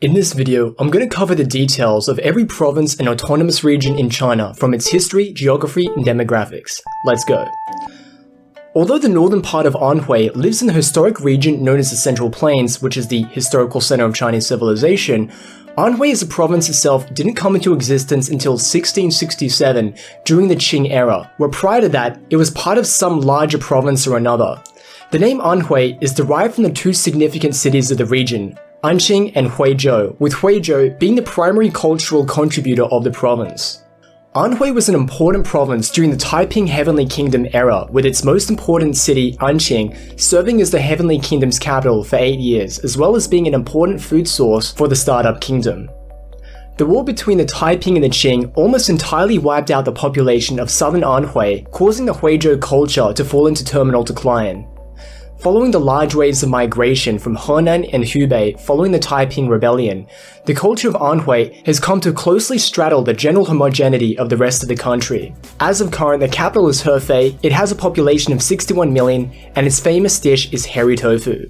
In this video, I'm going to cover the details of every province and autonomous region in China from its history, geography, and demographics. Let's go. Although the northern part of Anhui lives in the historic region known as the Central Plains, which is the historical center of Chinese civilization, Anhui as a province itself didn't come into existence until 1667 during the Qing era, where prior to that, it was part of some larger province or another. The name Anhui is derived from the two significant cities of the region, Anqing and Guizhou, with Guizhou being the primary cultural contributor of the province. Anhui was an important province during the Taiping Heavenly Kingdom era, with its most important city, Anqing, serving as the Heavenly Kingdom's capital for 8 years, as well as being an important food source for the startup kingdom. The war between the Taiping and the Qing almost entirely wiped out the population of southern Anhui, causing the Guizhou culture to fall into terminal decline. Following the large waves of migration from Henan and Hebei following the Taiping Rebellion, the culture of Anhui has come to closely straddle the general homogeneity of the rest of the country. As of current, the capital is Hefei, it has a population of 61 million, and its famous dish is hairy tofu.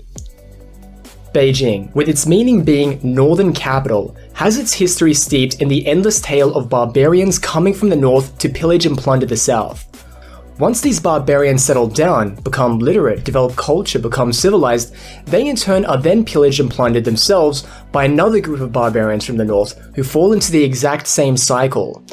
Beijing, with its meaning being northern capital, has its history steeped in the endless tale of barbarians coming from the north to pillage and plunder the south. Once these barbarians settle down, become literate, develop culture, become civilized, they in turn are then pillaged and plundered themselves by another group of barbarians from the north who fall into the exact same cycle.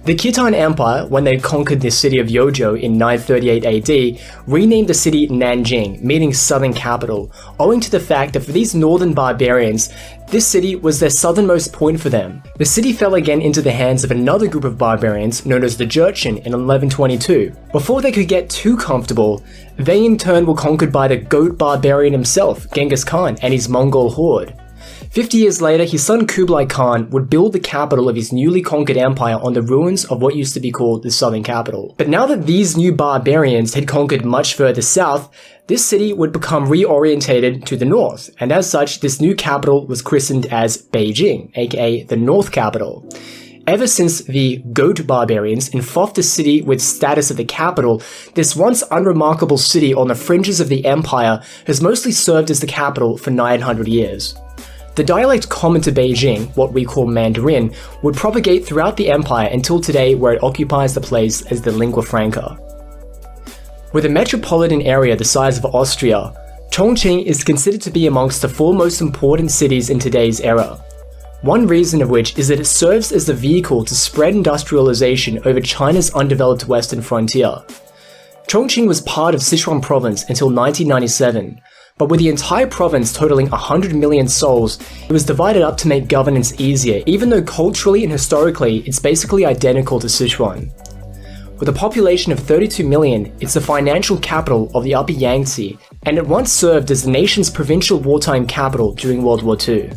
The Khitan Empire, when they conquered the city of Yozhou in 938 AD, renamed the city Nanjing, meaning southern capital, owing to the fact that for these northern barbarians, this city was their southernmost point for them. The city fell again into the hands of another group of barbarians known as the Jurchen in 1122. Before they could get too comfortable, they in turn were conquered by the goat barbarian himself, Genghis Khan, and his Mongol horde. 50 years later, his son Kublai Khan would build the capital of his newly conquered empire on the ruins of what used to be called the southern capital. But now that these new barbarians had conquered much further south, this city would become reorientated to the north, and as such, this new capital was christened as Beijing, aka the North Capital. Ever since the goat barbarians engulfed the city with status of the capital, this once unremarkable city on the fringes of the empire has mostly served as the capital for 900 years. The dialect common to Beijing, what we call Mandarin, would propagate throughout the empire until today, where it occupies the place as the lingua franca. With a metropolitan area the size of Austria, Chongqing is considered to be amongst the 4 most important cities in today's era. One reason of which is that it serves as the vehicle to spread industrialization over China's undeveloped western frontier. Chongqing was part of Sichuan province until 1997, but with the entire province totaling 100 million souls, it was divided up to make governance easier, even though culturally and historically it's basically identical to Sichuan. With a population of 32 million, it's the financial capital of the Upper Yangtze, and it once served as the nation's provincial wartime capital during World War II.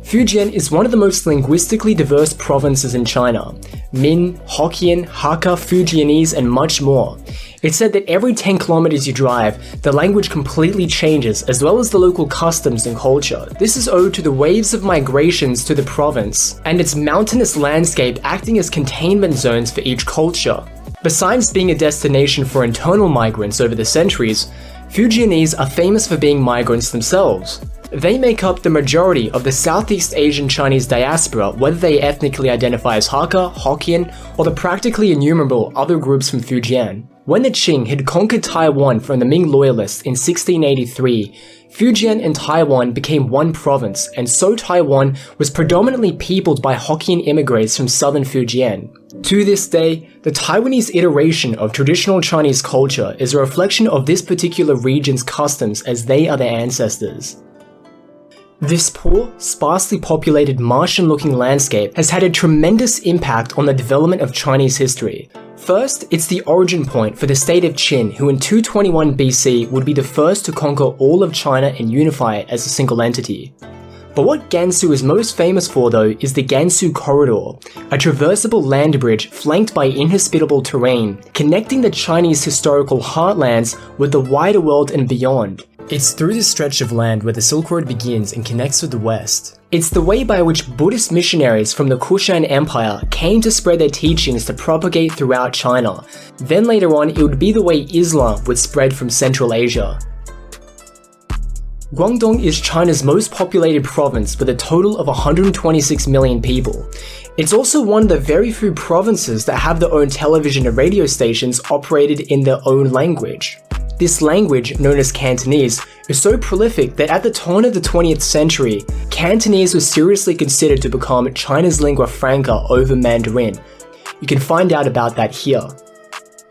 Fujian is one of the most linguistically diverse provinces in China. Min, Hokkien, Hakka, Fujianese, and much more. It's said that every 10 kilometers you drive, the language completely changes, as well as the local customs and culture. This is owed to the waves of migrations to the province, and its mountainous landscape acting as containment zones for each culture. Besides being a destination for internal migrants over the centuries, Fujianese are famous for being migrants themselves. They make up the majority of the Southeast Asian Chinese diaspora, whether they ethnically identify as Hakka, Hokkien, or the practically innumerable other groups from Fujian. When the Qing had conquered Taiwan from the Ming Loyalists in 1683, Fujian and Taiwan became one province, and so Taiwan was predominantly peopled by Hokkien immigrants from southern Fujian. To this day, the Taiwanese iteration of traditional Chinese culture is a reflection of this particular region's customs, as they are their ancestors. This poor, sparsely populated Martian-looking landscape has had a tremendous impact on the development of Chinese history. First, it's the origin point for the state of Qin, who in 221 BC would be the first to conquer all of China and unify it as a single entity. But what Gansu is most famous for, though, is the Gansu Corridor, a traversable land bridge flanked by inhospitable terrain, connecting the Chinese historical heartlands with the wider world and beyond. It's through this stretch of land where the Silk Road begins and connects with the West. It's the way by which Buddhist missionaries from the Kushan Empire came to spread their teachings to propagate throughout China. Then later on, it would be the way Islam would spread from Central Asia. Guangdong is China's most populated province with a total of 126 million people. It's also one of the very few provinces that have their own television and radio stations operated in their own language. This language, known as Cantonese, is so prolific that at the turn of the 20th century, Cantonese was seriously considered to become China's lingua franca over Mandarin. You can find out about that here.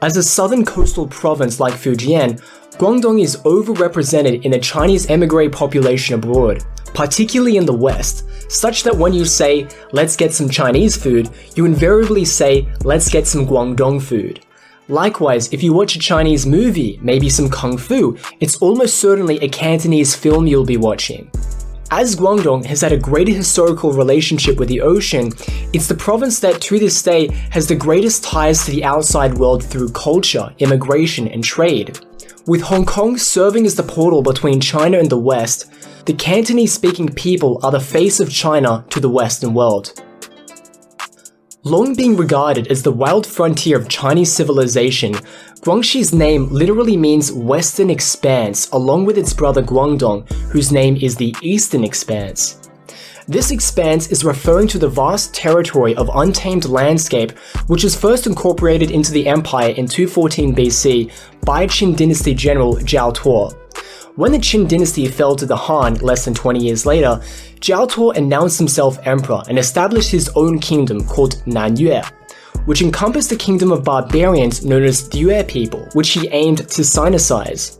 As a southern coastal province like Fujian, Guangdong is overrepresented in the Chinese emigre population abroad, particularly in the West, such that when you say, "Let's get some Chinese food," you invariably say, "Let's get some Guangdong food." Likewise, if you watch a Chinese movie, maybe some Kung Fu, it's almost certainly a Cantonese film you'll be watching. As Guangdong has had a greater historical relationship with the ocean, it's the province that to this day has the greatest ties to the outside world through culture, immigration, and trade. With Hong Kong serving as the portal between China and the West, the Cantonese-speaking people are the face of China to the Western world. Long being regarded as the wild frontier of Chinese civilization, Guangxi's name literally means Western Expanse, along with its brother Guangdong, whose name is the Eastern Expanse. This expanse is referring to the vast territory of untamed landscape which was first incorporated into the empire in 214 BC by Qin dynasty general Zhao Tuo. When the Qin dynasty fell to the Han less than 20 years later, Zhao Tuo announced himself emperor and established his own kingdom called Nanyue, which encompassed the kingdom of barbarians known as Yue people, which he aimed to Sinicize.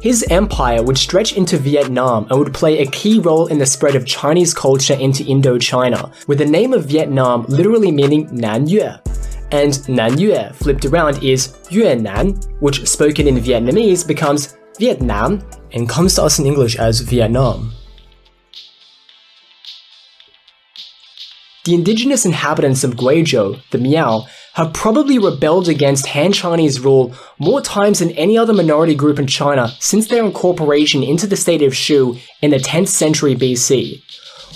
His empire would stretch into Vietnam and would play a key role in the spread of Chinese culture into Indochina, with the name of Vietnam literally meaning Nanyue. And Nanyue flipped around is Yuenan, which spoken in Vietnamese becomes Vietnam and comes to us in English as Vietnam. The indigenous inhabitants of Guizhou, the Miao, have probably rebelled against Han Chinese rule more times than any other minority group in China since their incorporation into the state of Shu in the 10th century BC.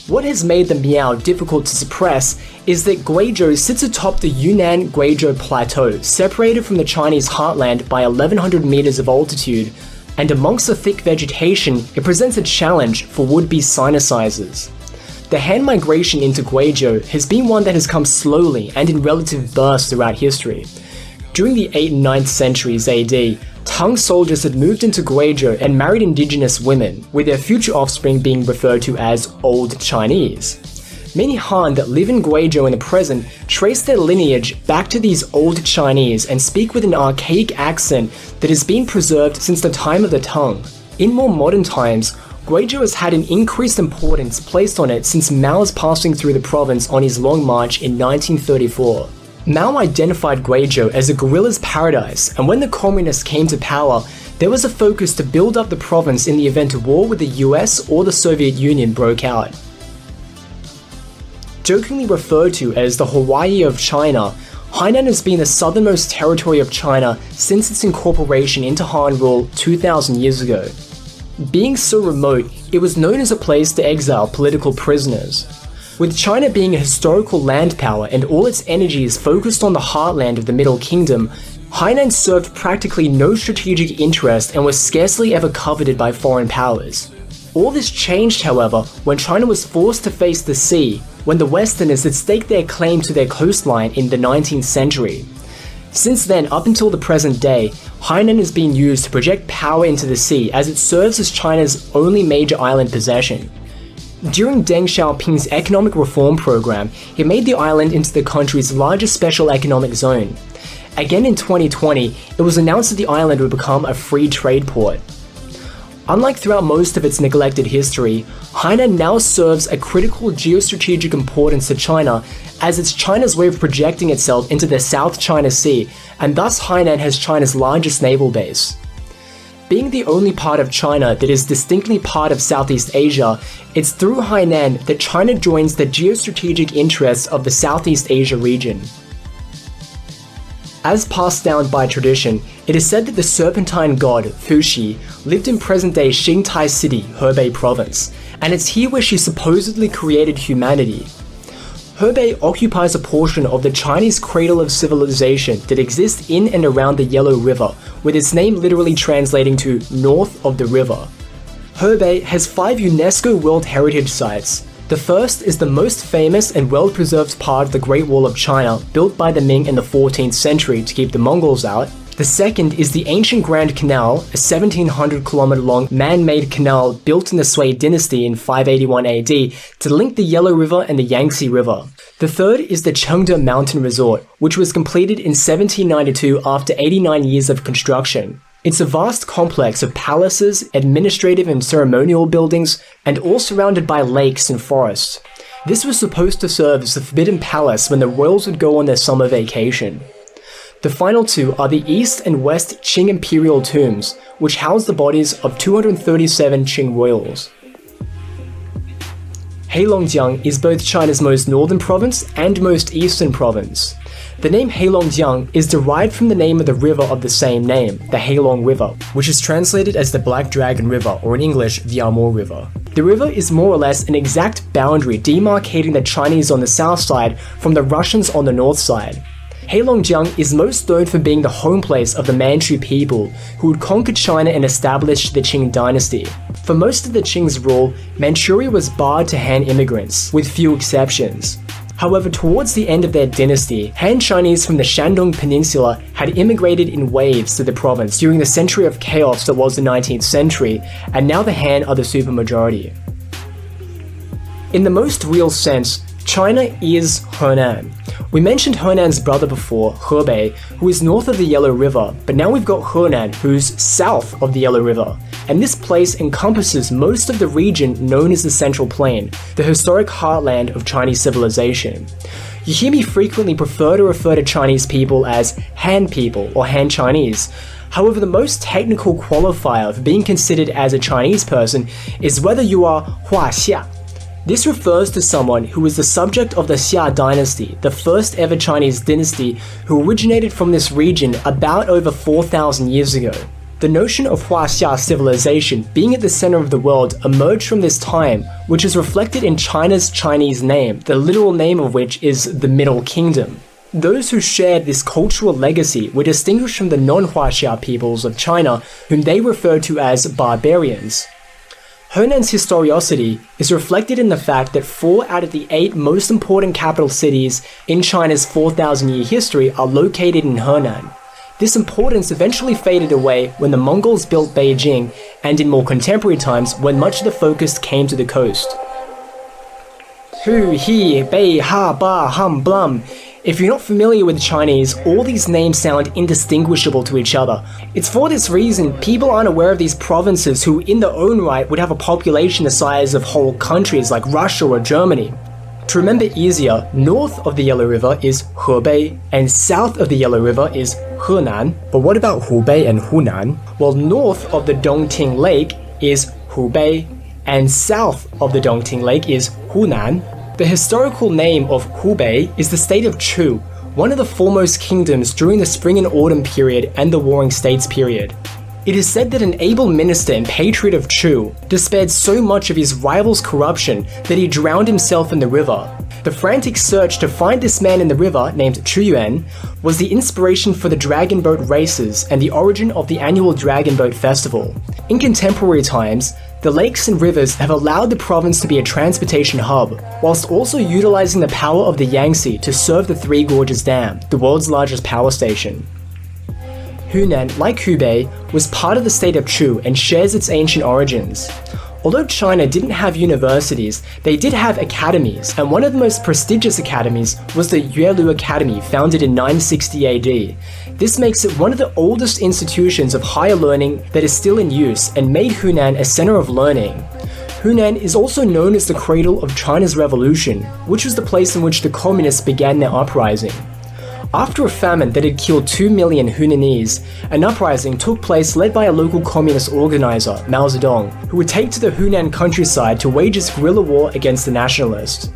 What has made the Miao difficult to suppress is that Guizhou sits atop the Yunnan-Guizhou Plateau, separated from the Chinese heartland by 1100 meters of altitude, and amongst the thick vegetation, it presents a challenge for would-be Sinicizers. The Han migration into Guizhou has been one that has come slowly and in relative bursts throughout history. During the 8th and 9th centuries AD, Tang soldiers had moved into Guizhou and married indigenous women, with their future offspring being referred to as Old Chinese. Many Han that live in Guizhou in the present trace their lineage back to these Old Chinese and speak with an archaic accent that has been preserved since the time of the Tang. In more modern times, Guizhou has had an increased importance placed on it since Mao's passing through the province on his long march in 1934. Mao identified Guizhou as a guerrilla's paradise, and when the communists came to power, there was a focus to build up the province in the event a war with the US or the Soviet Union broke out. Jokingly referred to as the Hawaii of China, Hainan has been the southernmost territory of China since its incorporation into Han rule 2,000 years ago. Being so remote, it was known as a place to exile political prisoners. With China being a historical land power and all its energies focused on the heartland of the Middle Kingdom, Hainan served practically no strategic interest and was scarcely ever coveted by foreign powers. All this changed, however, when China was forced to face the sea, when the Westerners had staked their claim to their coastline in the 19th century. Since then, up until the present day, Hainan has been used to project power into the sea as it serves as China's only major island possession. During Deng Xiaoping's economic reform program, he made the island into the country's largest special economic zone. Again in 2020, it was announced that the island would become a free trade port. Unlike throughout most of its neglected history, Hainan now serves a critical geostrategic importance to China as it's China's way of projecting itself into the South China Sea, and thus Hainan has China's largest naval base. Being the only part of China that is distinctly part of Southeast Asia, it's through Hainan that China joins the geostrategic interests of the Southeast Asia region. As passed down by tradition, it is said that the serpentine god, Fuxi, lived in present-day Xingtai City, Hebei province, and it's here where she supposedly created humanity. Hebei occupies a portion of the Chinese cradle of civilization that exists in and around the Yellow River, with its name literally translating to north of the river. Hebei has 5 UNESCO World Heritage Sites. The first is the most famous and well-preserved part of the Great Wall of China, built by the Ming in the 14th century to keep the Mongols out. The second is the ancient Grand Canal, a 1700-kilometer-long man-made canal built in the Sui dynasty in 581 AD to link the Yellow River and the Yangtze River. The third is the Chengdu mountain resort, which was completed in 1792 after 89 years of construction. It's a vast complex of palaces, administrative and ceremonial buildings, and all surrounded by lakes and forests. This was supposed to serve as the Forbidden Palace when the royals would go on their summer vacation. The final two are the East and West Qing imperial tombs, which house the bodies of 237 Qing royals. Heilongjiang is both China's most northern province and most eastern province. The name Heilongjiang is derived from the name of the river of the same name, the Heilong River, which is translated as the Black Dragon River, or in English, the Amur River. The river is more or less an exact boundary demarcating the Chinese on the south side from the Russians on the north side. Heilongjiang is most known for being the home place of the Manchu people, who had conquered China and established the Qing dynasty. For most of the Qing's rule, Manchuria was barred to Han immigrants, with few exceptions. However, towards the end of their dynasty, Han Chinese from the Shandong Peninsula had immigrated in waves to the province during the century of chaos that was the 19th century, and now the Han are the supermajority. In the most real sense, China is Henan. We mentioned Henan's brother before, Hebei, who is north of the Yellow River, but now we've got Hunan, who's south of the Yellow River. And this place encompasses most of the region known as the Central Plain, the historic heartland of Chinese civilization. You hear me frequently prefer to refer to Chinese people as Han people or Han Chinese. However, the most technical qualifier for being considered as a Chinese person is whether you are Huaxia. This refers to someone who was the subject of the Xia dynasty, the first ever Chinese dynasty who originated from this region about over 4,000 years ago. The notion of Huaxia civilization being at the center of the world emerged from this time, which is reflected in China's Chinese name, the literal name of which is the Middle Kingdom. Those who shared this cultural legacy were distinguished from the non-Huaxia peoples of China, whom they referred to as barbarians. Henan's historicity is reflected in the fact that 4 out of the 8 most important capital cities in China's 4,000-year history are located in Henan. This importance eventually faded away when the Mongols built Beijing, and in more contemporary times when much of the focus came to the coast. Hu, he, bei, ha, ba, hum, blum. If you're not familiar with Chinese, all these names sound indistinguishable to each other. It's for this reason people aren't aware of these provinces who in their own right would have a population the size of whole countries like Russia or Germany. To remember easier, north of the Yellow River is Hebei and south of the Yellow River is Henan. But what about Hubei and Hunan? Well, north of the Dongting Lake is Hubei and south of the Dongting Lake is Hunan. The historical name of Hubei is the state of Chu, one of the foremost kingdoms during the Spring and Autumn period and the Warring States period. It is said that an able minister and patriot of Chu despaired so much of his rival's corruption that he drowned himself in the river. The frantic search to find this man in the river, named Chu Yuan, was the inspiration for the dragon boat races and the origin of the annual Dragon Boat Festival. In contemporary times, the lakes and rivers have allowed the province to be a transportation hub, whilst also utilizing the power of the Yangtze to serve the Three Gorges Dam, the world's largest power station. Hunan, like Hubei, was part of the state of Chu and shares its ancient origins. Although China didn't have universities, they did have academies, and one of the most prestigious academies was the Yuelu Academy, founded in 960 AD. This makes it one of the oldest institutions of higher learning that is still in use and made Hunan a center of learning. Hunan is also known as the cradle of China's revolution, which was the place in which the communists began their uprising. After a famine that had killed 2 million Hunanese, an uprising took place led by a local communist organizer, Mao Zedong, who would take to the Hunan countryside to wage his guerrilla war against the nationalists.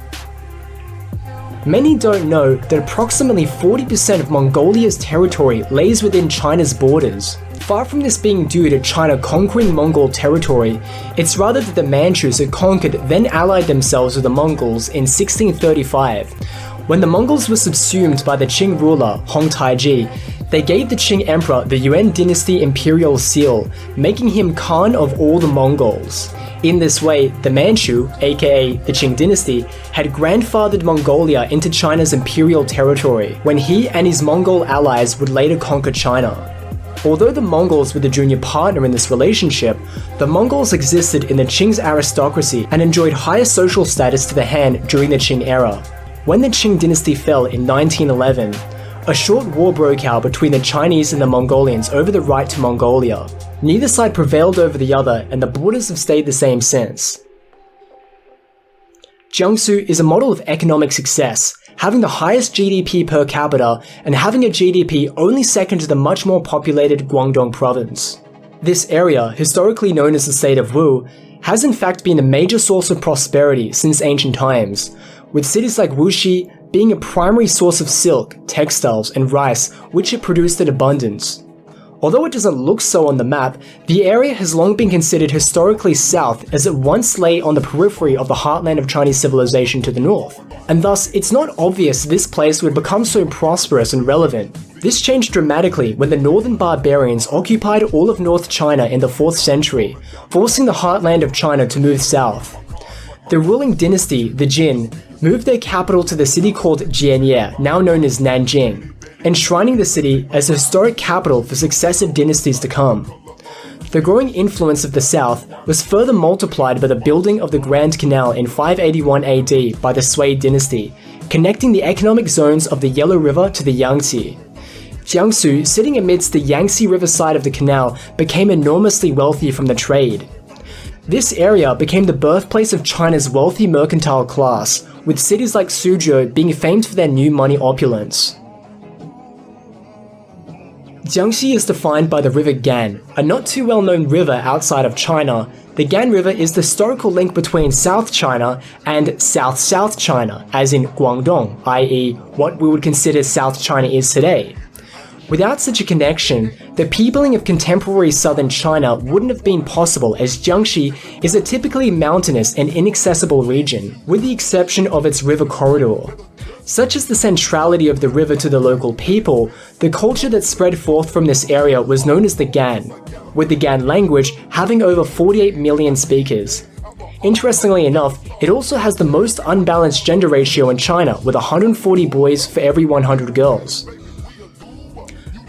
Many don't know that approximately 40% of Mongolia's territory lays within China's borders. Far from this being due to China conquering Mongol territory, it's rather that the Manchus had conquered then allied themselves with the Mongols in 1635. When the Mongols were subsumed by the Qing ruler Hong Taiji, They gave the Qing emperor the Yuan dynasty imperial seal, making him Khan of all the Mongols. In this way, the Manchu, aka the Qing dynasty, had grandfathered Mongolia into China's imperial territory, when he and his Mongol allies would later conquer China. Although the Mongols were the junior partner in this relationship, the Mongols existed in the Qing's aristocracy and enjoyed higher social status to the Han during the Qing era. When the Qing dynasty fell in 1911, a short war broke out between the Chinese and the Mongolians over the right to Mongolia. Neither side prevailed over the other, and the borders have stayed the same since. Jiangsu is a model of economic success, having the highest GDP per capita and having a GDP only second to the much more populated Guangdong province. This area, historically known as the state of Wu, has in fact been a major source of prosperity since ancient times, with cities like Wuxi being a primary source of silk, textiles, and rice, which it produced in abundance. Although it doesn't look so on the map, the area has long been considered historically south, as it once lay on the periphery of the heartland of Chinese civilization to the north, and thus it's not obvious this place would become so prosperous and relevant. This changed dramatically when the northern barbarians occupied all of North China in the 4th century, forcing the heartland of China to move south. The ruling dynasty, the Jin, moved their capital to the city called Jianye, now known as Nanjing, enshrining the city as a historic capital for successive dynasties to come. The growing influence of the south was further multiplied by the building of the Grand Canal in 581 AD by the Sui dynasty, connecting the economic zones of the Yellow River to the Yangtze. Jiangsu, sitting amidst the Yangtze River side of the canal, became enormously wealthy from the trade. This area became the birthplace of China's wealthy mercantile class, with cities like Suzhou being famed for their new money opulence. Jiangxi is defined by the river Gan, a not too well-known river outside of China. The Gan River is the historical link between South China and South-South China, as in Guangdong, i.e. what we would consider South China is today. Without such a connection, the peopling of contemporary southern China wouldn't have been possible, as Jiangxi is a typically mountainous and inaccessible region, with the exception of its river corridor. Such as the centrality of the river to the local people, the culture that spread forth from this area was known as the Gan, with the Gan language having over 48 million speakers. Interestingly enough, it also has the most unbalanced gender ratio in China, with 140 boys for every 100 girls.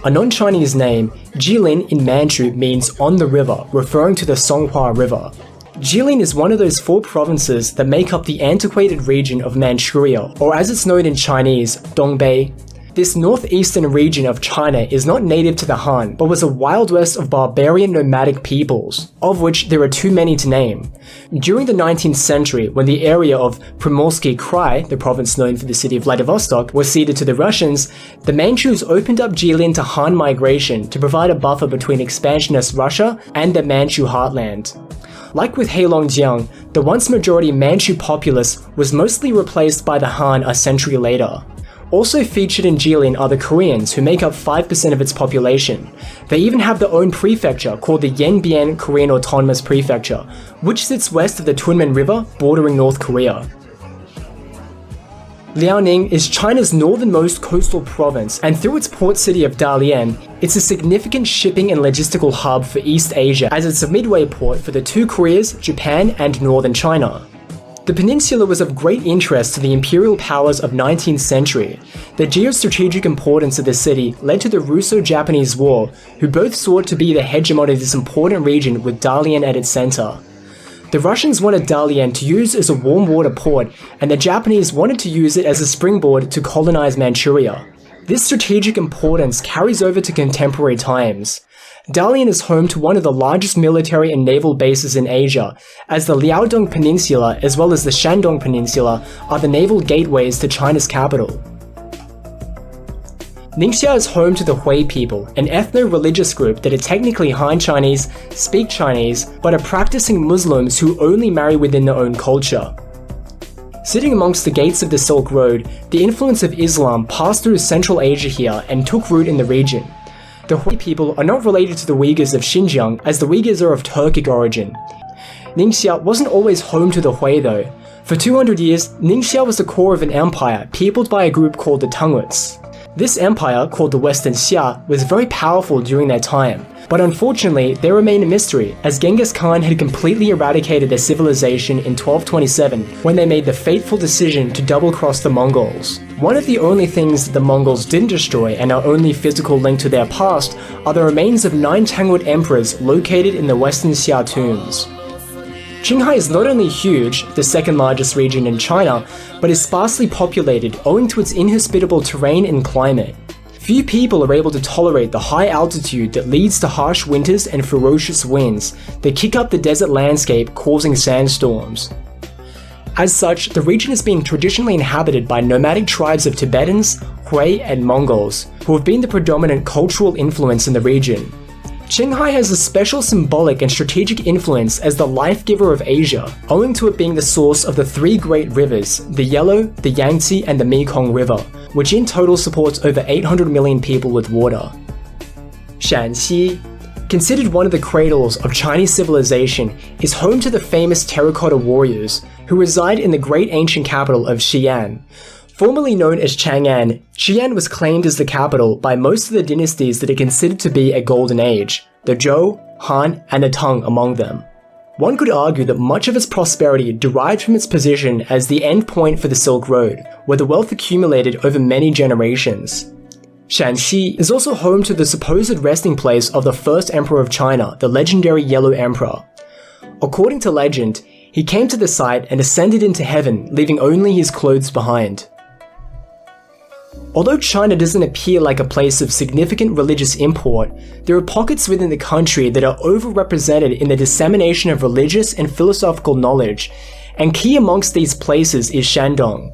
A non-Chinese name, Jilin in Manchu means on the river, referring to the Songhua River. Jilin is one of those 4 provinces that make up the antiquated region of Manchuria, or as it's known in Chinese, Dongbei. This northeastern region of China is not native to the Han, but was a wild west of barbarian nomadic peoples, of which there are too many to name. During the 19th century, when the area of Primorsky Krai, the province known for the city of Vladivostok, was ceded to the Russians, the Manchus opened up Jilin to Han migration to provide a buffer between expansionist Russia and the Manchu heartland. Like with Heilongjiang, the once majority Manchu populace was mostly replaced by the Han a century later. Also featured in Jilin are the Koreans, who make up 5% of its population. They even have their own prefecture called the Yanbian Korean Autonomous Prefecture, which sits west of the Tunmen River, bordering North Korea. Liaoning is China's northernmost coastal province, and through its port city of Dalian, it's a significant shipping and logistical hub for East Asia, as it's a midway port for the 2 Koreas, Japan and northern China. The peninsula was of great interest to the imperial powers of 19th century. The geostrategic importance of the city led to the Russo-Japanese War, who both sought to be the hegemon of this important region with Dalian at its center. The Russians wanted Dalian to use as a warm water port, and the Japanese wanted to use it as a springboard to colonize Manchuria. This strategic importance carries over to contemporary times. Dalian is home to one of the largest military and naval bases in Asia, as the Liaodong Peninsula as well as the Shandong Peninsula are the naval gateways to China's capital. Ningxia is home to the Hui people, an ethno-religious group that are technically Han Chinese, speak Chinese, but are practicing Muslims who only marry within their own culture. Sitting amongst the gates of the Silk Road, the influence of Islam passed through Central Asia here and took root in the region. The Hui people are not related to the Uyghurs of Xinjiang, as the Uyghurs are of Turkic origin. Ningxia wasn't always home to the Hui though. For 200 years, Ningxia was the core of an empire peopled by a group called the Tunguts. This empire, called the Western Xia, was very powerful during their time, but unfortunately they remain a mystery, as Genghis Khan had completely eradicated their civilization in 1227 when they made the fateful decision to double-cross the Mongols. One of the only things that the Mongols didn't destroy and our only physical link to their past are the remains of 9 tangled emperors located in the Western Xia tombs. Qinghai is not only huge, the second largest region in China, but is sparsely populated owing to its inhospitable terrain and climate. Few people are able to tolerate the high altitude that leads to harsh winters and ferocious winds that kick up the desert landscape, causing sandstorms. As such, the region has been traditionally inhabited by nomadic tribes of Tibetans, Hui, and Mongols, who have been the predominant cultural influence in the region. Qinghai has a special symbolic and strategic influence as the life-giver of Asia, owing to it being the source of the 3 great rivers, the Yellow, the Yangtze, and the Mekong River, which in total supports over 800 million people with water. Shanxi, considered one of the cradles of Chinese civilization, is home to the famous terracotta warriors, who reside in the great ancient capital of Xi'an. Formerly known as Chang'an, Xi'an was claimed as the capital by most of the dynasties that are considered to be a golden age, the Zhou, Han, and the Tang among them. One could argue that much of its prosperity derived from its position as the end point for the Silk Road, where the wealth accumulated over many generations. Shanxi is also home to the supposed resting place of the first emperor of China, the legendary Yellow Emperor. According to legend, he came to the site and ascended into heaven, leaving only his clothes behind. Although China doesn't appear like a place of significant religious import, there are pockets within the country that are overrepresented in the dissemination of religious and philosophical knowledge, and key amongst these places is Shandong.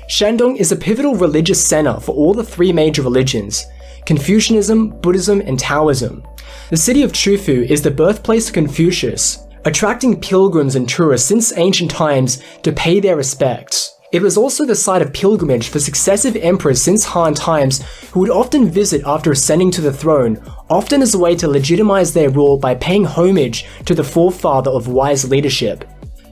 Shandong is a pivotal religious center for all the 3 major religions: Confucianism, Buddhism, and Taoism. The city of Chufu is the birthplace of Confucius, attracting pilgrims and tourists since ancient times to pay their respects. It was also the site of pilgrimage for successive emperors since Han times, who would often visit after ascending to the throne, often as a way to legitimize their rule by paying homage to the forefather of wise leadership.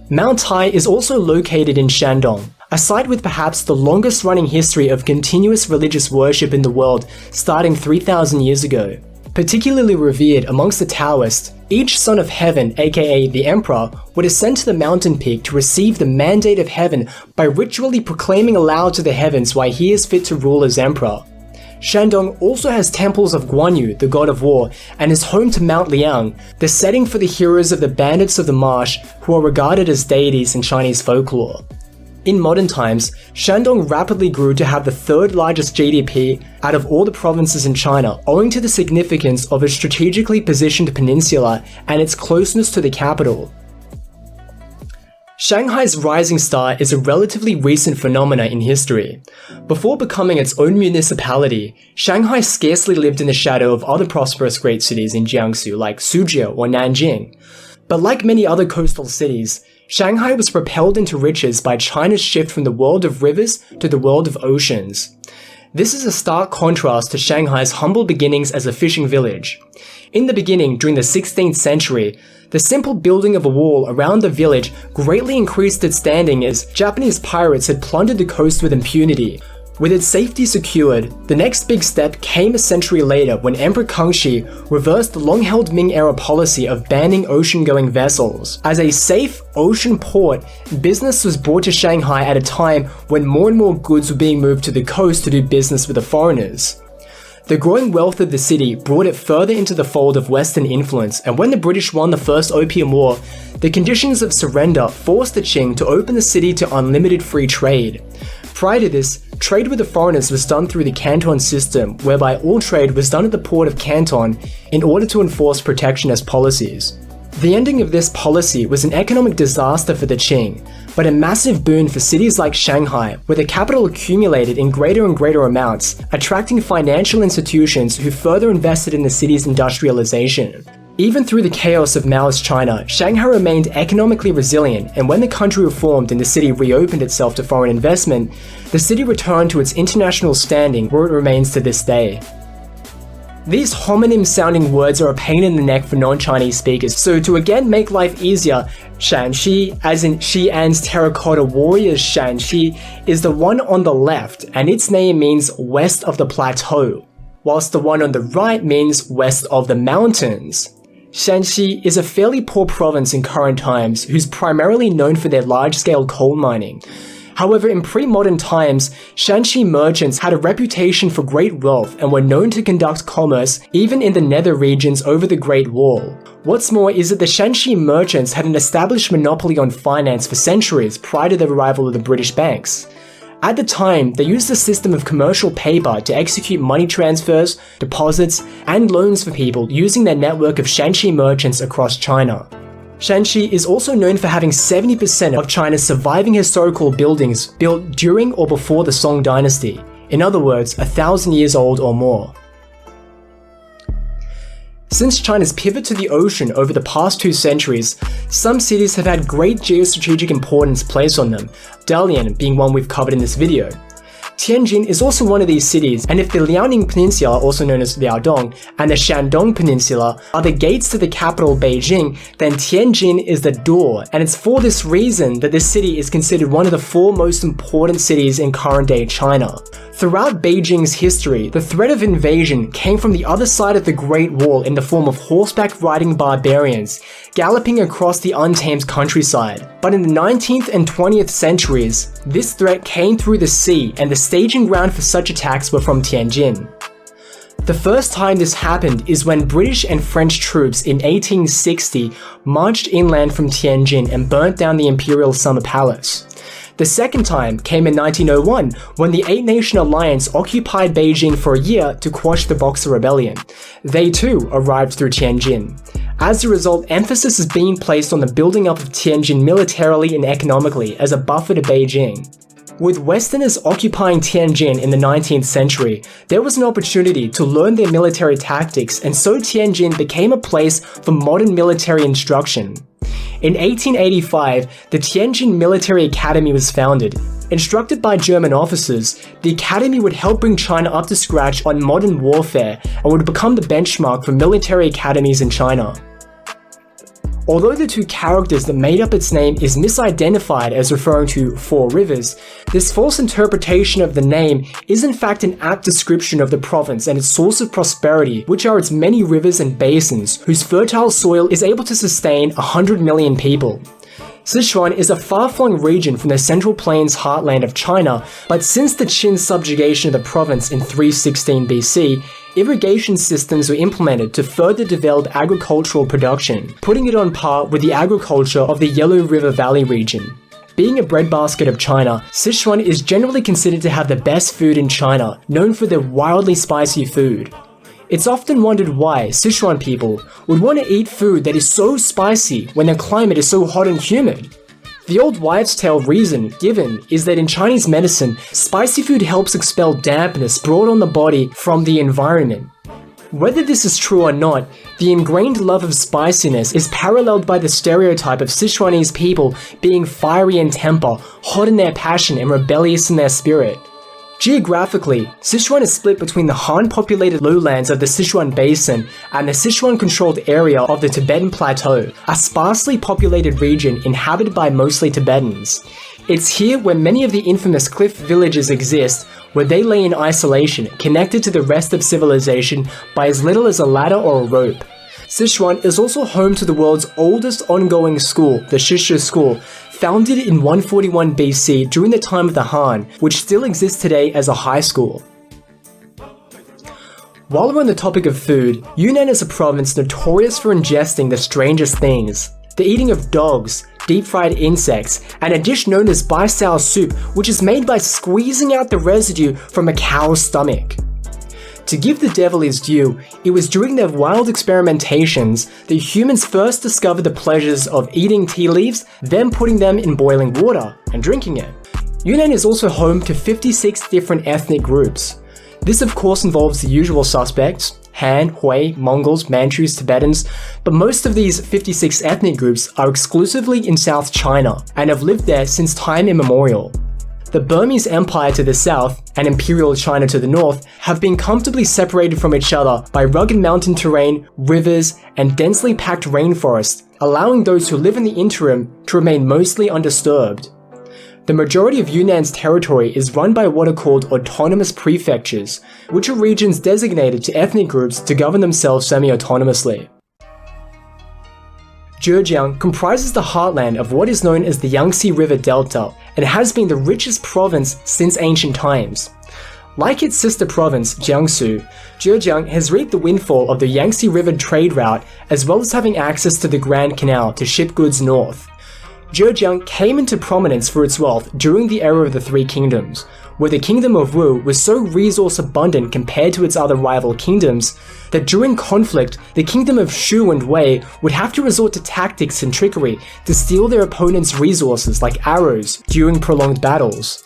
Magtaal is also located in Shandong, a site with perhaps the longest running history of continuous religious worship in the world, starting 3,000 years ago. Particularly revered amongst the Taoists, each son of heaven, aka the emperor, would ascend to the mountain peak to receive the mandate of heaven by ritually proclaiming aloud to the heavens why he is fit to rule as emperor. Shandong also has temples of Guanyu, the god of war, and is home to Mount Liang, the setting for the heroes of the Bandits of the Marsh, who are regarded as deities in Chinese folklore. In modern times, Shandong rapidly grew to have the 3rd largest GDP out of all the provinces in China, owing to the significance of its strategically positioned peninsula and its closeness to the capital. Shanghai's rising star is a relatively recent phenomenon in history. Before becoming its own municipality, Shanghai scarcely lived in the shadow of other prosperous great cities in Jiangsu like Suzhou or Nanjing. But like many other coastal cities, Shanghai was propelled into riches by China's shift from the world of rivers to the world of oceans. This is a stark contrast to Shanghai's humble beginnings as a fishing village. In the beginning, during the 16th century, the simple building of a wall around the village greatly increased its standing as Japanese pirates had plundered the coast with impunity. With its safety secured, the next big step came a century later when Emperor Kangxi reversed the long-held Ming-era policy of banning ocean-going vessels. As a safe ocean port, business was brought to Shanghai at a time when more and more goods were being moved to the coast to do business with the foreigners. The growing wealth of the city brought it further into the fold of Western influence, and when the British won the First Opium War, the conditions of surrender forced the Qing to open the city to unlimited free trade. Prior to this, trade with the foreigners was done through the Canton system, whereby all trade was done at the port of Canton in order to enforce protectionist policies. The ending of this policy was an economic disaster for the Qing, but a massive boon for cities like Shanghai, where the capital accumulated in greater and greater amounts, attracting financial institutions who further invested in the city's industrialization. Even through the chaos of Mao's China, Shanghai remained economically resilient, and when the country reformed and the city reopened itself to foreign investment, the city returned to its international standing where it remains to this day. These homonym-sounding words are a pain in the neck for non-Chinese speakers, so to again make life easier, Shanxi, as in Xi'an's terracotta warriors Shanxi, is the one on the left, and its name means west of the plateau, whilst the one on the right means west of the mountains. Shanxi is a fairly poor province in current times, who's primarily known for their large-scale coal mining. However, in pre-modern times, Shanxi merchants had a reputation for great wealth and were known to conduct commerce even in the nether regions over the Great Wall. What's more is that the Shanxi merchants had an established monopoly on finance for centuries prior to the arrival of the British banks. At the time, they used a system of commercial paper to execute money transfers, deposits, and loans for people using their network of Shanxi merchants across China. Shanxi is also known for having 70% of China's surviving historical buildings built during or before the Song dynasty, in other words, 1,000 years old or more. Since China's pivot to the ocean over the past 2 centuries, some cities have had great geostrategic importance placed on them, Dalian being one we've covered in this video. Tianjin is also one of these cities, and if the Liaoning Peninsula, also known as Liaodong, and the Shandong Peninsula are the gates to the capital Beijing, then Tianjin is the door, and it's for this reason that this city is considered one of the 4 most important cities in current-day China. Throughout Beijing's history, the threat of invasion came from the other side of the Great Wall in the form of horseback-riding barbarians, galloping across the untamed countryside. But in the 19th and 20th centuries, this threat came through the sea, and the staging ground for such attacks were from Tianjin. The first time this happened is when British and French troops in 1860 marched inland from Tianjin and burnt down the Imperial Summer Palace. The second time came in 1901, when the Eight-Nation Alliance occupied Beijing for a year to quash the Boxer Rebellion. They too arrived through Tianjin. As a result, emphasis is being placed on the building up of Tianjin militarily and economically as a buffer to Beijing. With Westerners occupying Tianjin in the 19th century, there was an opportunity to learn their military tactics, and so Tianjin became a place for modern military instruction. In 1885, the Tianjin Military Academy was founded. Instructed by German officers, the academy would help bring China up to scratch on modern warfare and would become the benchmark for military academies in China. Although the 2 characters that made up its name is misidentified as referring to 4 rivers, this false interpretation of the name is in fact an apt description of the province and its source of prosperity, which are its many rivers and basins, whose fertile soil is able to sustain 100 million people. Sichuan is a far-flung region from the Central Plains heartland of China, but since the Qin subjugation of the province in 316 BC, irrigation systems were implemented to further develop agricultural production, putting it on par with the agriculture of the Yellow River Valley region. Being a breadbasket of China, Sichuan is generally considered to have the best food in China, known for their wildly spicy food. It's often wondered why Sichuan people would want to eat food that is so spicy when their climate is so hot and humid. The old wives' tale reason given is that in Chinese medicine, spicy food helps expel dampness brought on the body from the environment. Whether this is true or not, the ingrained love of spiciness is paralleled by the stereotype of Sichuanese people being fiery in temper, hot in their passion, and rebellious in their spirit. Geographically, Sichuan is split between the Han-populated lowlands of the Sichuan Basin and the Sichuan-controlled area of the Tibetan Plateau, a sparsely populated region inhabited by mostly Tibetans. It's here where many of the infamous cliff villages exist, where they lay in isolation, connected to the rest of civilization by as little as a ladder or a rope. Sichuan is also home to the world's oldest ongoing school, the Shishu School, founded in 141 BC during the time of the Han, which still exists today as a high school. While we're on the topic of food, Yunnan is a province notorious for ingesting the strangest things. The eating of dogs, deep-fried insects, and a dish known as baisao soup, which is made by squeezing out the residue from a cow's stomach. To give the devil his due, it was during their wild experimentations that humans first discovered the pleasures of eating tea leaves, then putting them in boiling water and drinking it. Yunnan is also home to 56 different ethnic groups. This of course involves the usual suspects: Han, Hui, Mongols, Manchus, Tibetans, but most of these 56 ethnic groups are exclusively in South China and have lived there since time immemorial. the Burmese Empire to the south and Imperial China to the north have been comfortably separated from each other by rugged mountain terrain, rivers, and densely packed rainforests, allowing those who live in the interim to remain mostly undisturbed. The majority of Yunnan's territory is run by what are called autonomous prefectures, which are regions designated to ethnic groups to govern themselves semi-autonomously. Zhejiang comprises the heartland of what is known as the Yangtze River Delta and has been the richest province since ancient times. Like its sister province, Jiangsu, Zhejiang has reaped the windfall of the Yangtze River trade route as well as having access to the Grand Canal to ship goods north. Zhejiang came into prominence for its wealth during the era of the Three Kingdoms, where the Kingdom of Wu was so resource abundant compared to its other rival kingdoms that during conflict, the Kingdom of Shu and Wei would have to resort to tactics and trickery to steal their opponents' resources like arrows during prolonged battles.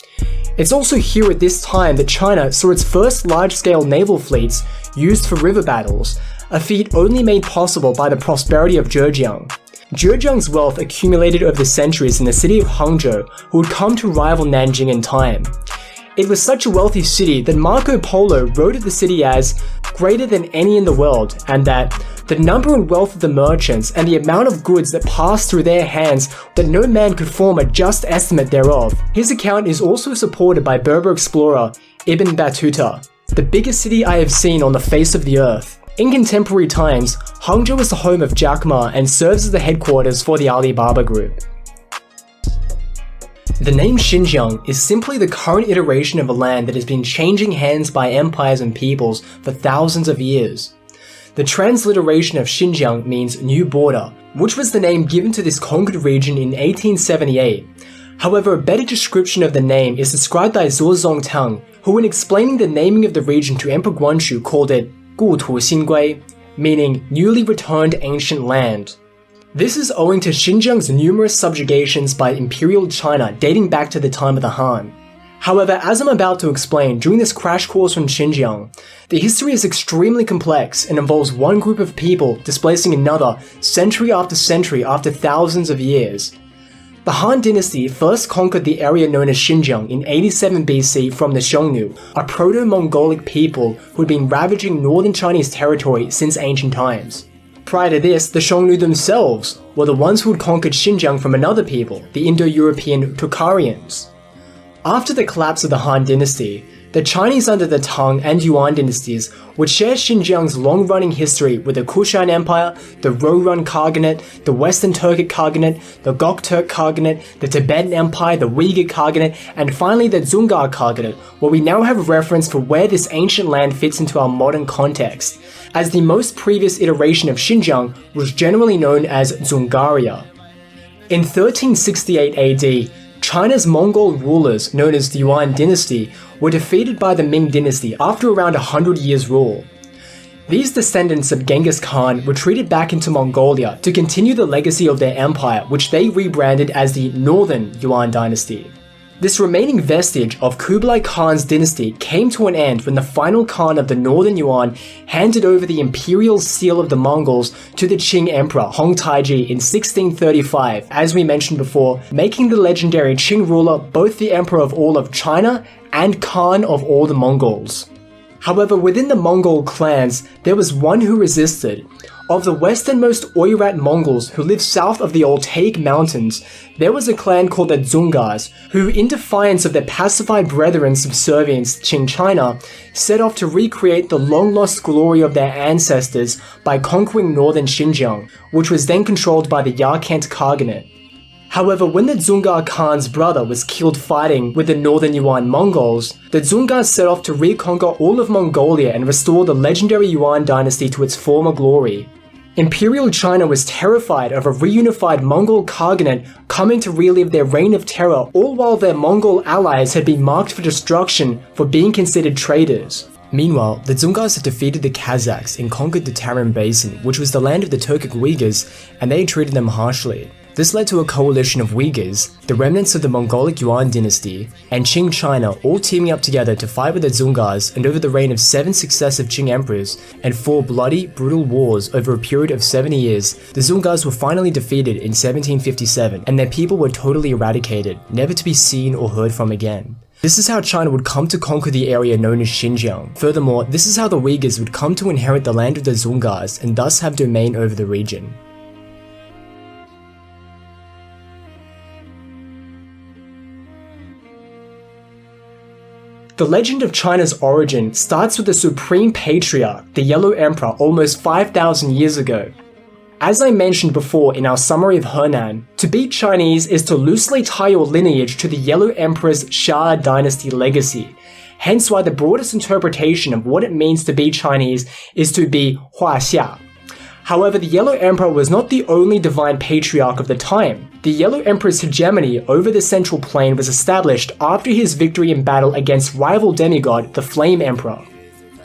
It's also here at this time that China saw its first large-scale naval fleets used for river battles, a feat only made possible by the prosperity of Zhejiang. Zhejiang's wealth accumulated over the centuries in the city of Hangzhou, who would come to rival Nanjing in time. It was such a wealthy city that Marco Polo wrote of the city as greater than any in the world, and that the number and wealth of the merchants and the amount of goods that passed through their hands that no man could form a just estimate thereof. His account is also supported by Berber explorer Ibn Battuta, the biggest city I have seen on the face of the earth. In contemporary times, Hangzhou is the home of Jack Ma and serves as the headquarters for the Alibaba Group. The name Xinjiang is simply the current iteration of a land that has been changing hands by empires and peoples for thousands of years. The transliteration of Xinjiang means new border, which was the name given to this conquered region in 1878. However, a better description of the name is described by Zuo Zongtang, who in explaining the naming of the region to Emperor Guangxi called it 故土新归, meaning newly returned ancient land. This is owing to Xinjiang's numerous subjugations by Imperial China dating back to the time of the Han. However, as I'm about to explain during this crash course on Xinjiang, the history is extremely complex and involves one group of people displacing another century after thousands of years. The Han dynasty first conquered the area known as Xinjiang in 87 BC from the Xiongnu, a proto-Mongolic people who had been ravaging northern Chinese territory since ancient times. Prior to this, the Xiongnu themselves were the ones who had conquered Xinjiang from another people, the Indo-European Tocharians. After the collapse of the Han dynasty, the Chinese under the Tang and Yuan dynasties would share Xinjiang's long-running history with the Kushan Empire, the Rouran Khaganate, the Western Turkic Khaganate, the Gokturk Khaganate, the Tibetan Empire, the Uyghur Khaganate, and finally the Dzungar Khaganate, where we now have a reference for where this ancient land fits into our modern context, as the most previous iteration of Xinjiang was generally known as Dzungaria. In 1368 AD, China's Mongol rulers, known as the Yuan dynasty, were defeated by the Ming dynasty after around 100 years' rule. These descendants of Genghis Khan retreated back into Mongolia to continue the legacy of their empire, which they rebranded as the Northern Yuan dynasty. This remaining vestige of Kublai Khan's dynasty came to an end when the final Khan of the Northern Yuan handed over the imperial seal of the Mongols to the Qing Emperor Hong Taiji in 1635, as we mentioned before, making the legendary Qing ruler both the emperor of all of China and Khan of all the Mongols. However, within the Mongol clans, there was one who resisted. Of the westernmost Oirat Mongols who lived south of the Altaic Mountains, there was a clan called the Dzungars, who, in defiance of their pacified brethren's subservience to Qing China, set off to recreate the long-lost glory of their ancestors by conquering northern Xinjiang, which was then controlled by the Yarkand Khaganate. However, when the Dzungar Khan's brother was killed fighting with the Northern Yuan Mongols, the Dzungars set off to reconquer all of Mongolia and restore the legendary Yuan dynasty to its former glory. Imperial China was terrified of a reunified Mongol Khaganate coming to relive their reign of terror, all while their Mongol allies had been marked for destruction for being considered traitors. Meanwhile, the Dzungars had defeated the Kazakhs and conquered the Tarim Basin, which was the land of the Turkic Uyghurs, and they treated them harshly. This led to a coalition of Uyghurs, the remnants of the Mongolic Yuan dynasty, and Qing China all teaming up together to fight with the Dzungars, and over the reign of 7 successive Qing emperors and 4 bloody, brutal wars over a period of 70 years, the Dzungars were finally defeated in 1757 and their people were totally eradicated, never to be seen or heard from again. This is how China would come to conquer the area known as Xinjiang. Furthermore, this is how the Uyghurs would come to inherit the land of the Dzungars and thus have domain over the region. The legend of China's origin starts with the supreme patriarch, the Yellow Emperor, almost 5,000 years ago. As I mentioned before in our summary of Henan, to be Chinese is to loosely tie your lineage to the Yellow Emperor's Xia dynasty legacy, hence why the broadest interpretation of what it means to be Chinese is to be Huaxia. However, the Yellow Emperor was not the only divine patriarch of the time. The Yellow Emperor's hegemony over the Central Plain was established after his victory in battle against rival demigod, the Flame Emperor.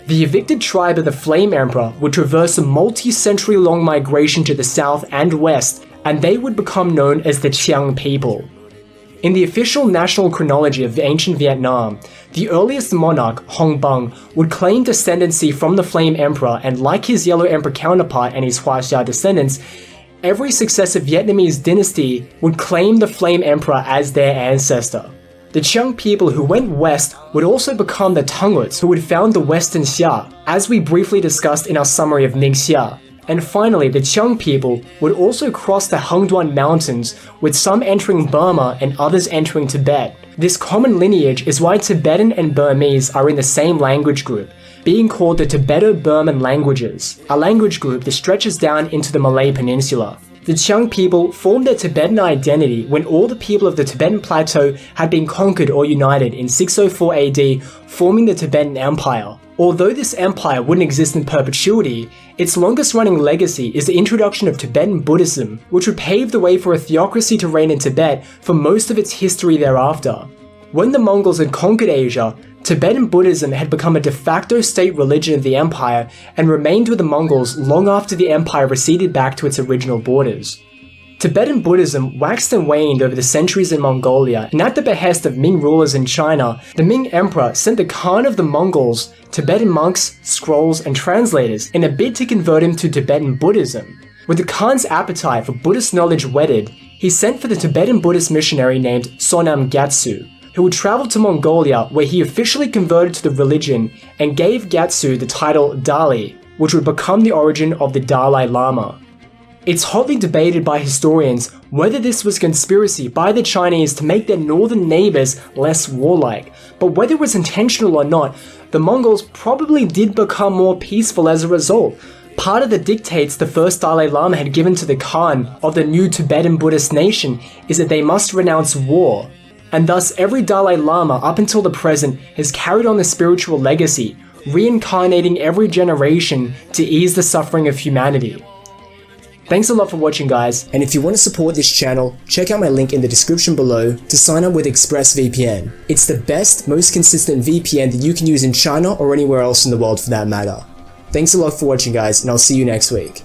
The evicted tribe of the Flame Emperor would traverse a multi-century long migration to the south and west, and they would become known as the Qiang people. In the official national chronology of ancient Vietnam, the earliest monarch, Hong Bang, would claim descendancy from the Flame Emperor, and like his Yellow Emperor counterpart and his Huaxia descendants, every successive Vietnamese dynasty would claim the Flame Emperor as their ancestor. The Qiang people who went west would also become the Tanguts, who would found the Western Xia, as we briefly discussed in our summary of Ningxia. And finally, the Qiang people would also cross the Hengduan Mountains, with some entering Burma and others entering Tibet. This common lineage is why Tibetan and Burmese are in the same language group, being called the Tibeto-Burman languages, a language group that stretches down into the Malay Peninsula. The Qiang people formed their Tibetan identity when all the people of the Tibetan Plateau had been conquered or united in 604 AD, forming the Tibetan Empire. Although this empire wouldn't exist in perpetuity, its longest-running legacy is the introduction of Tibetan Buddhism, which would pave the way for a theocracy to reign in Tibet for most of its history thereafter. When the Mongols had conquered Asia, Tibetan Buddhism had become a de facto state religion of the empire and remained with the Mongols long after the empire receded back to its original borders. Tibetan Buddhism waxed and waned over the centuries in Mongolia, and at the behest of Ming rulers in China, the Ming Emperor sent the Khan of the Mongols Tibetan monks, scrolls, and translators in a bid to convert him to Tibetan Buddhism. With the Khan's appetite for Buddhist knowledge whetted, he sent for the Tibetan Buddhist missionary named Sonam Gyatso, who would travel to Mongolia, where he officially converted to the religion and gave Gyatso the title Dali, which would become the origin of the Dalai Lama. It's hotly debated by historians whether this was a conspiracy by the Chinese to make their northern neighbors less warlike, but whether it was intentional or not, the Mongols probably did become more peaceful as a result. Part of the dictates the first Dalai Lama had given to the Khan of the new Tibetan Buddhist nation is that they must renounce war. And thus every Dalai Lama up until the present has carried on the spiritual legacy, reincarnating every generation to ease the suffering of humanity. Thanks a lot for watching, guys, and if you want to support this channel, check out my link in the description below to sign up with ExpressVPN. It's the best, most consistent VPN that you can use in China or anywhere else in the world for that matter. Thanks a lot for watching, guys, and I'll see you next week.